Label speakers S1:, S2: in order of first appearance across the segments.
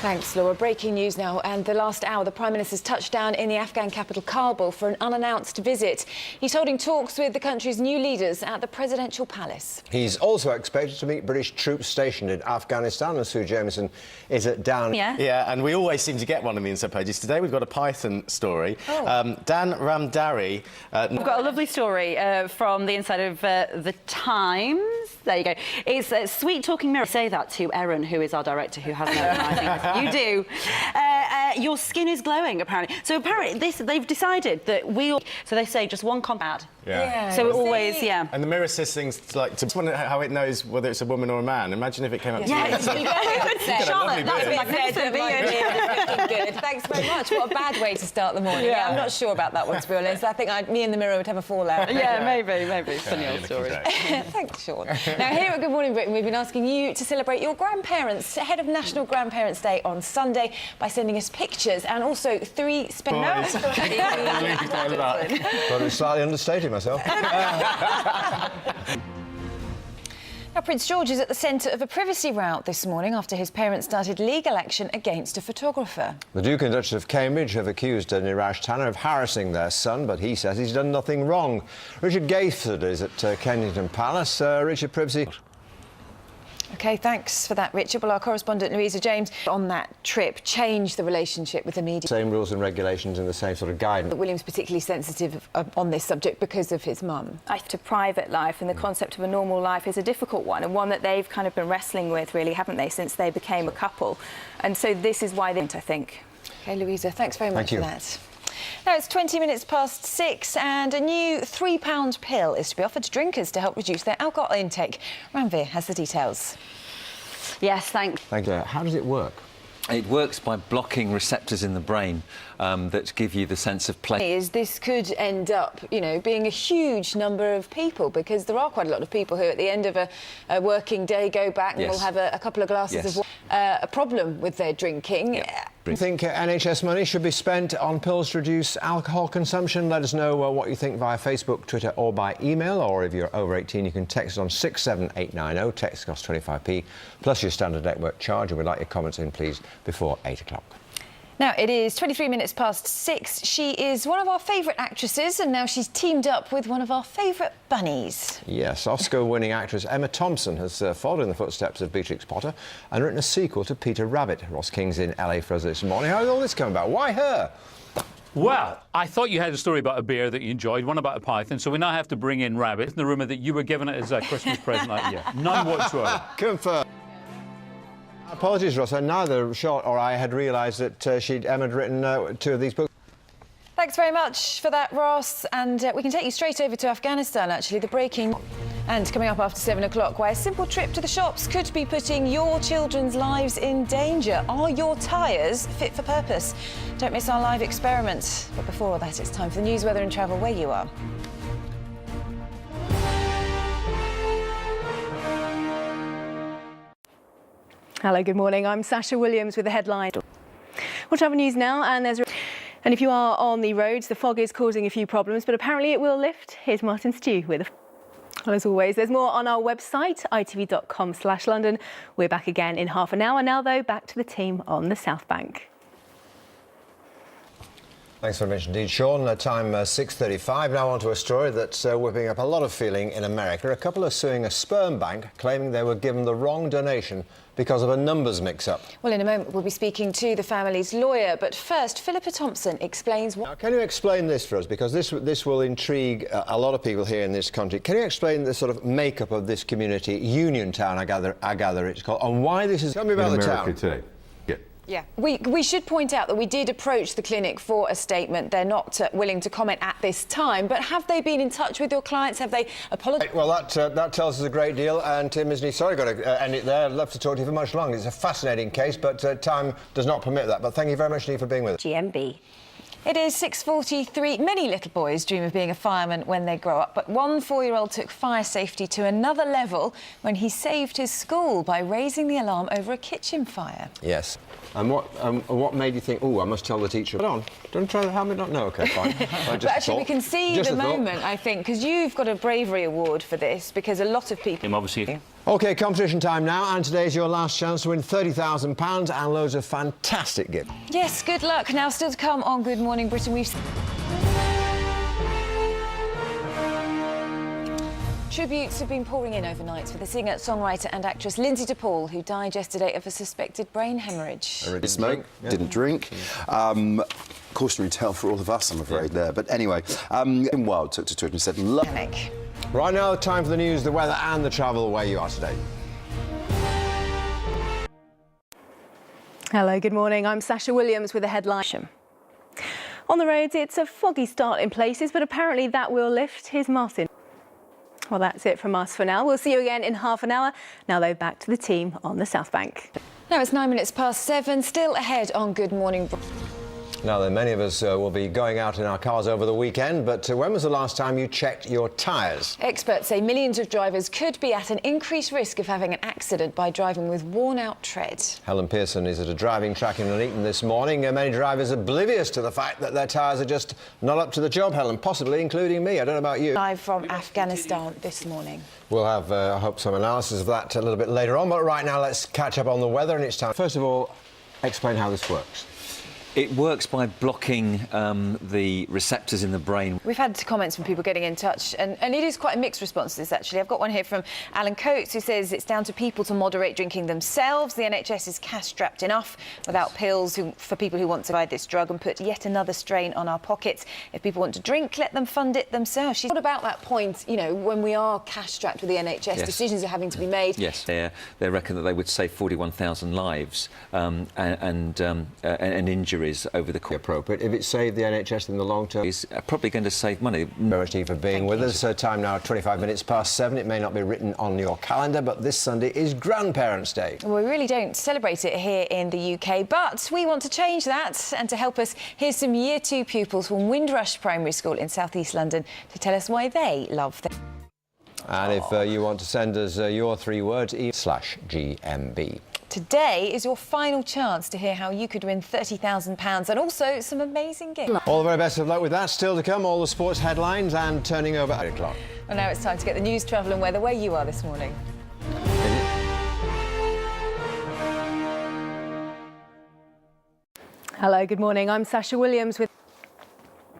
S1: Thanks, Laura. Breaking news now, and the last hour, the Prime Minister's touched down in the Afghan capital, Kabul, for an unannounced visit. He's holding talks with the country's new leaders at the presidential palace.
S2: He's also expected to meet British troops stationed in Afghanistan, and Sue Jameson is down.
S3: Yeah, and we always seem to get one of the inside pages. Today we've got a Python story.
S1: Oh.
S3: Dan Ramdari...
S4: We've got a lovely story from the inside of The Times. There you go. It's a sweet talking mirror. I say that to Erin, who is our director, who has no idea. You do. Your skin is glowing, apparently. So apparently they've decided that so they say just one combat.
S3: Yeah.
S4: So it always, yeah.
S3: And the mirror says things like, to wonder how it knows whether it's a woman or a man. Imagine if it came up to you.
S4: Charlotte, that's magnificent beard.
S1: Good. Thanks very much. What a bad way to start the morning. Yeah, I'm not sure about that one, to be honest. I think me and the mirror would have a fallout.
S4: Yeah, maybe. Funny old story.
S1: Thanks, Sean. Now, here at Good Morning Britain, we've been asking you to celebrate your grandparents ahead of National Grandparents' Day on Sunday by sending us pictures and also 3
S2: Thought it was slightly understated myself.
S1: Now, Prince George is at the centre of a privacy row this morning after his parents started legal action against a photographer.
S2: The Duke and Duchess of Cambridge have accused Niraj Tanner of harassing their son, but he says he's done nothing wrong. Richard Gayford is at Kensington Palace. Richard, privacy.
S1: OK, thanks for that, Richard. Well, our correspondent Louisa James on that trip changed the relationship with the media.
S2: Same rules and regulations and the same sort of guidance.
S1: William's particularly sensitive on this subject because of his mum.
S5: To private life, and the concept of a normal life is a difficult one, and one that they've kind of been wrestling with, really, haven't they, since they became a couple. And so this is why they, I think.
S1: OK, Louisa, thanks very much for that. Now, it's 20 minutes past 6 and a new £3 pill is to be offered to drinkers to help reduce their alcohol intake. Ranveer has the details.
S4: Yes, thanks.
S2: Thank you. How does it work?
S6: It works by blocking receptors in the brain that give you the sense of pleasure.
S1: This could end up, you know, being a huge number of people, because there are quite a lot of people who, at the end of a working day, go back and will have a couple of glasses of water. A problem with their drinking.
S2: Do you think NHS money should be spent on pills to reduce alcohol consumption? Let us know what you think via Facebook, Twitter or by email, or if you're over 18 you can text on 67890, text costs 25p, plus your standard network charge, and we'd like your comments in, please, before 8 o'clock.
S1: Now, it is 23 minutes past 6. She is one of our favourite actresses, and now she's teamed up with one of our favourite bunnies.
S2: Yes, Oscar-winning actress Emma Thompson has followed in the footsteps of Beatrix Potter and written a sequel to Peter Rabbit. Ross King's in LA for us this morning. How did all this come about? Why her?
S7: Well, I thought you had a story about a bear that you enjoyed, one about a python, so we now have to bring in Rabbit. In the rumour that you were given it as a Christmas present that year. None whatsoever.
S2: Confirmed. Apologies, Ross. Neither Charlotte or I had realised that Emma had written 2 of these books.
S1: Thanks very much for that, Ross. And we can take you straight over to Afghanistan, actually, the breaking. And coming up after 7 o'clock, why a simple trip to the shops could be putting your children's lives in danger. Are your tyres fit for purpose? Don't miss our live experiment. But before all that, it's time for the news, weather and travel where you are.
S8: Hello, good morning. I'm Sasha Williams with the headline. We'll travel news now, and if you are on the roads, the fog is causing a few problems, but apparently it will lift. Here's Martin Stew with well, as always, there's more on our website, itv.com/London. We're back again in half an hour. Now, though, back to the team on the South Bank.
S2: Thanks very much indeed, Sean. Time 6:35. Now on to a story that's whipping up a lot of feeling in America. A couple are suing a sperm bank, claiming they were given the wrong donation because of a numbers mix-up.
S1: Well, in a moment, we'll be speaking to the family's lawyer. But first, Philippa Thompson explains what...
S2: Now, can you explain this for us? Because this will intrigue a lot of people here in this country. Can you explain the sort of makeup of this community, Uniontown, I gather it's called, and why this is... Tell me about the town.
S9: Today.
S1: Yeah, we should point out that we did approach the clinic for a statement. They're not willing to comment at this time, but have they been in touch with your clients? Have they apologised?
S2: Well, that tells us a great deal, and Tim isn't he? Sorry, got to end it there. I'd love to talk to you for much longer. It's a fascinating case, but time does not permit that. But thank you very much indeed for being with us.
S4: GMB.
S1: It is 6:43. Many little boys dream of being a fireman when they grow up, but one 4-year-old took fire safety to another level when he saved his school by raising the alarm over a kitchen fire.
S2: Yes. And what made you think, oh, I must tell the teacher? Hold on, don't try to help me. No, OK, fine.
S1: But actually, we can see the moment, I think, because you've got a bravery award for this, because a lot of people...
S7: Obviously,
S2: OK, competition time now, and today's your last chance to win £30,000 and loads of fantastic gifts.
S1: Yes, good luck. Now, still to come on Good Morning Britain, we've... Tributes have been pouring in overnight for the singer, songwriter and actress Lindsay DePaul, who died yesterday of a suspected brain hemorrhage.
S9: Didn't smoke, didn't drink. Cautionary tale for all of us, I'm afraid, there. But anyway, Wild took to Twitter and said...
S1: Panic.
S2: Right now, time for the news, the weather and the travel where you are today.
S8: Hello, good morning. I'm Sasha Williams with the headline. On the roads, it's a foggy start in places, but apparently that will lift. Here's Martin. Well, that's it from us for now. We'll see you again in half an hour. Now, though, back to the team on the South Bank.
S1: Now it's 7:09, still ahead on Good Morning.
S2: Now then, many of us will be going out in our cars over the weekend, but when was the last time you checked your tyres?
S1: Experts say millions of drivers could be at an increased risk of having an accident by driving with worn-out tread.
S2: Helen Pearson is at a driving track in Nuneaton this morning. Many drivers oblivious to the fact that their tyres are just not up to the job, Helen, possibly including me. I don't know about you.
S1: Live from Afghanistan this morning.
S2: We'll have, I hope, some analysis of that a little bit later on, but right now let's catch up on the weather, and it's time. First of all, explain how this works.
S6: It works by blocking the receptors in the brain.
S1: We've had comments from people getting in touch, and it is quite a mixed response to this, actually. I've got one here from Alan Coates, who says it's down to people to moderate drinking themselves. The NHS is cash-strapped enough without pills for people who want to buy this drug and put yet another strain on our pockets. If people want to drink, let them fund it themselves. What about that point, you know, when we are cash-strapped with the NHS,
S6: yes.
S1: Decisions are having to be made?
S6: Yes, they reckon that they would save 41,000 lives and injuries over the course.
S2: Appropriate. If it saved the NHS in the long term,
S6: It's probably going to save money.
S2: very much for being with us. Time now 7:25. It may not be written on your calendar, but this Sunday is Grandparents' Day.
S1: Well, we really don't celebrate it here in the UK, but we want to change that. And to help us, here's some Year 2 pupils from Windrush Primary School in South East London to tell us why they love them.
S2: And if you want to send us your 3 words, /GMB.
S1: Today is your final chance to hear how you could win £30,000 and also some amazing gifts.
S2: All the very best of luck with that. Still to come, all the sports headlines and turning over at 8 o'clock.
S1: Well, now it's time to get the news, travel and weather where you are this morning.
S8: Hello, good morning. I'm Sasha Williams with...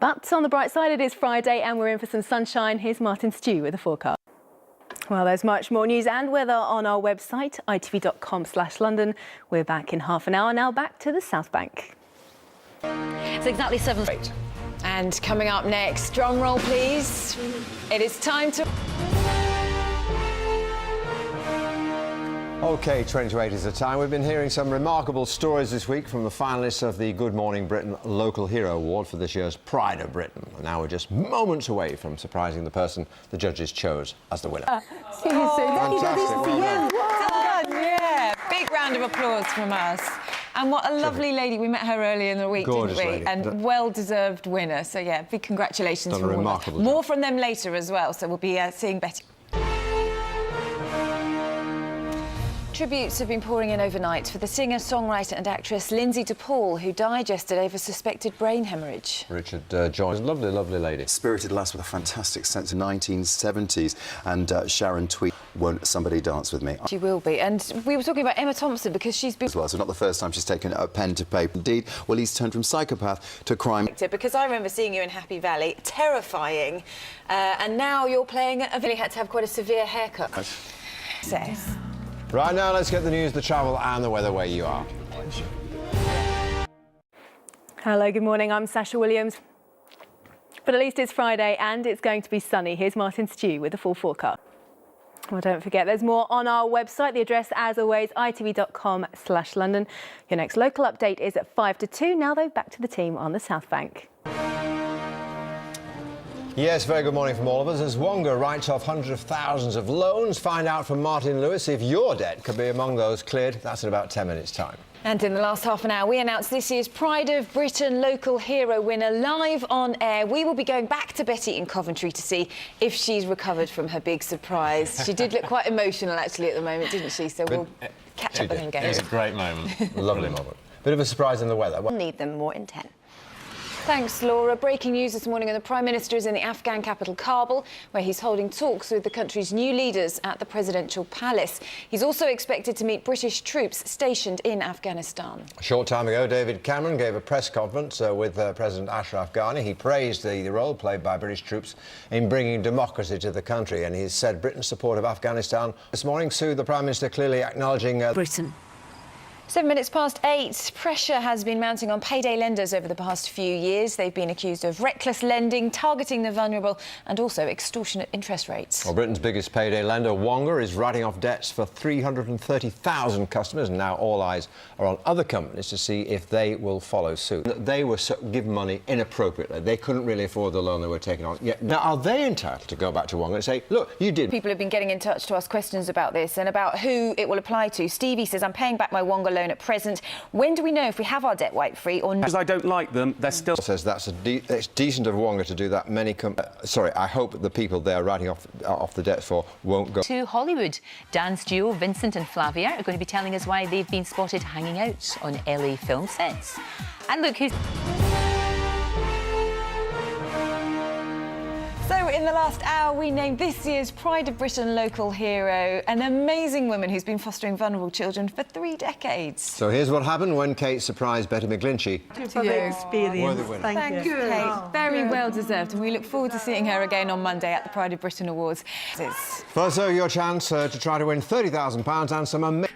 S8: But on the bright side, it is Friday and we're in for some sunshine. Here's Martin Stew with the forecast. Well, there's much more news and weather on our website, itv.com/London. We're back in half an hour. Now back to the South Bank.
S4: It's exactly 7.
S1: And coming up next, drum roll please. It is time to...
S2: OK, 20 to 8 is the time. We've been hearing some remarkable stories this week from the finalists of the Good Morning Britain Local Hero Award for this year's Pride of Britain. And now we're just moments away from surprising the person the judges chose as the winner.
S1: Fantastic.
S2: Well done.
S1: Yeah, big round of applause from us. And what a lovely lady. We met her earlier in the week,
S2: Gorgeous
S1: didn't we?
S2: lady.
S1: And well-deserved winner. So, yeah, big congratulations
S2: Done a
S1: from all of
S2: remarkable
S1: us.
S2: job.
S1: More from them later as well, so we'll be seeing Betty. Tributes have been pouring in overnight for the singer, songwriter and actress Lindsay DePaul, who died yesterday of a suspected brain hemorrhage.
S2: Richard Jones, lovely, lovely lady.
S9: Spirited lass with a fantastic sense of 1970s. And Sharon tweet, "Won't somebody dance with me?"
S1: She will be. And we were talking about Emma Thompson because she's been...
S9: As well, so not the first time she's taken a pen to paper. Indeed, well, he's turned from psychopath to crime.
S1: Because I remember seeing you in Happy Valley, terrifying, and now you're playing a... Really had to have quite a severe haircut. Says.
S2: Right now, let's get the news, the travel and the weather where you are.
S8: Hello, good morning. I'm Sasha Williams. But at least it's Friday and it's going to be sunny. Here's Martin Stew with the full forecast. Well, don't forget, there's more on our website. The address, as always, itv.com/London. Your next local update is at 5 to 2. Now, though, back to the team on the South Bank.
S2: Yes, very good morning from all of us. As Wonga writes off hundreds of thousands of loans, find out from Martin Lewis if your debt could be among those cleared. That's in about 10 minutes' time.
S1: And in the last half an hour, we announced this year's Pride of Britain Local Hero winner live on air. We will be going back to Betty in Coventry to see if she's recovered from her big surprise. She did look quite emotional, actually, at the moment, didn't she? So we'll catch up with her again.
S3: It was a great moment.
S2: Lovely moment. Bit of a surprise in the weather.
S10: Need them more intense.
S1: Thanks, Laura. Breaking news this morning, and the Prime Minister is in the Afghan capital, Kabul, where he's holding talks with the country's new leaders at the presidential palace. He's also expected to meet British troops stationed in Afghanistan.
S2: A short time ago, David Cameron gave a press conference with President Ashraf Ghani. He praised the role played by British troops in bringing democracy to the country, and he said Britain's support of Afghanistan. This morning, Sue, the Prime Minister clearly acknowledging
S1: Britain. 7 minutes past 8. Pressure has been mounting on payday lenders over the past few years. They've been accused of reckless lending, targeting the vulnerable and also extortionate interest rates.
S2: Well, Britain's biggest payday lender, Wonga, is writing off debts for 330,000 customers, and now all eyes are on other companies to see if they will follow suit. They were given money inappropriately. They couldn't really afford the loan they were taking on. Yet now, are they entitled to go back to Wonga and say, look, you did?
S1: People have been getting in touch to ask questions about this and about who it will apply to. Stevie says, I'm paying back my Wonga loan at present. When do we know if we have our debt wiped free or not?
S10: Because I don't like them, they're still...
S2: Says it's decent of Wonga to do that. I hope the people they're writing off the debts for won't go
S11: to Hollywood. Dance duo Vincent and Flavia are going to be telling us why they've been spotted hanging out on LA film sets. And look who's...
S1: So, in the last hour, we named this year's Pride of Britain local hero, an amazing woman who's been fostering vulnerable children for 3 decades.
S2: So here's what happened when Kate surprised Betty McGlinchey.
S12: For the experience.
S1: Thank you, Kate.
S12: Oh,
S1: very well deserved, and we look forward to seeing her again on Monday at the Pride of Britain Awards.
S2: So your chance to try to win £30,000 and some amazing...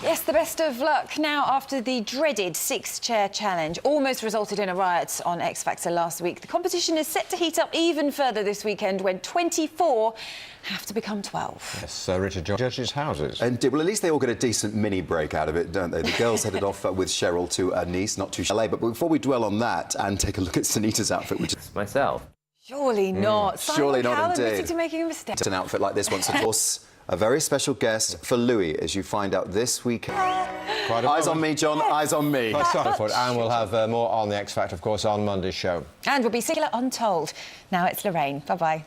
S1: Yes, the best of luck now after the dreaded 6-chair challenge almost resulted in a riot on X Factor last week. The competition is set to heat up even further this weekend when 24 have to become 12.
S2: Yes, Richard judges houses.
S9: And well, at least they all get a decent mini break out of it, don't they? The girls headed off with Cheryl to Nice, not to LA. But before we dwell on that and take a look at Sunita's outfit, which is
S6: myself.
S1: Surely not.
S9: Surely not,
S1: Cowell
S9: indeed.
S1: admitted to making a mistake.
S9: An outfit like this once, of course. A very special guest for Louis, as you find out this weekend. Eyes on me, John, eyes on me.
S2: And we'll have more on the X Factor, of course, on Monday's show.
S1: And we'll be Singular Untold. Now it's Lorraine. Bye-bye.